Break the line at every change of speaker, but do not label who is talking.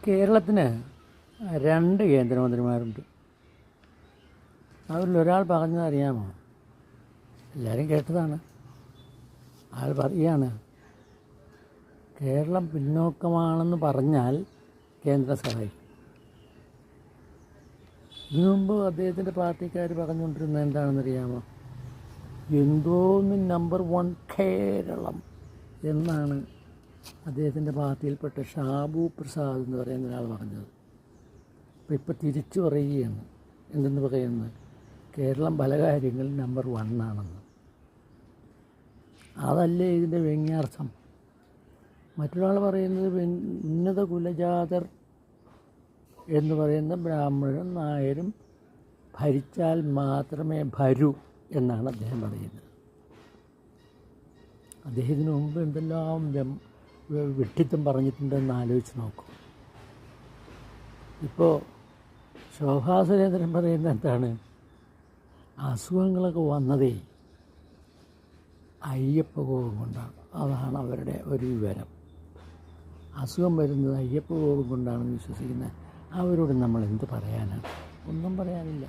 കേരളത്തിന് 2 കേന്ദ്രമന്ത്രിമാരുണ്ട്. അവരിലൊരാൾ പറഞ്ഞതറിയാമോ? എല്ലാവരും കേട്ടതാണ്. ആൾ പറയുകയാണ്, കേരളം പിന്നോക്കമാണെന്ന് പറഞ്ഞാൽ കേന്ദ്രം സഹായിക്കും. ഇതിനു മുമ്പ് അദ്ദേഹത്തിൻ്റെ പാർട്ടിക്കാർ പറഞ്ഞുകൊണ്ടിരുന്നത് എന്താണെന്നറിയാമോ? എന്തോന്ന് നമ്പർ 1 കേരളം എന്നാണ് അദ്ദേഹത്തിൻ്റെ പാർട്ടിയിൽപ്പെട്ട ഷാബു പ്രസാദ് എന്ന് പറയുന്ന ഒരാൾ പറഞ്ഞത്. ഇപ്പോൾ തിരിച്ചു പറയുകയാണ്. എന്തെന്ന് പറയുന്നത്? കേരളം പല കാര്യങ്ങളിൽ നമ്പർ 1 ആണെന്ന്. അതല്ലേ ഇതിൻ്റെ വ്യംഗ്യാർത്ഥം. മറ്റൊരാൾ പറയുന്നത് ഉന്നത കുലജാതർ എന്ന് പറയുന്ന ബ്രാഹ്മണരും നായരും ഭരിച്ചാൽ മാത്രമേ ഭരൂ എന്നാണ് അദ്ദേഹം പറയുന്നത്. അദ്ദേഹത്തിന് മുമ്പ് എന്തെല്ലാം വിഡ്ഢിത്തം പറഞ്ഞിട്ടുണ്ടെന്ന് ആലോചിച്ച് നോക്കും. ഇപ്പോൾ ശോഭാ സുരേന്ദ്രൻ പറയുന്നത് എന്താണ്? അസുഖങ്ങളൊക്കെ വന്നതേ അയ്യപ്പ കോപം കൊണ്ടാണ്. അതാണ് അവരുടെ ഒരു വിവരം. അസുഖം വരുന്നത് അയ്യപ്പ കോപം കൊണ്ടാണെന്ന് വിശ്വസിക്കുന്ന അവരോട് നമ്മൾ എന്ത് പറയാനാണ്? ഒന്നും പറയാനില്ല.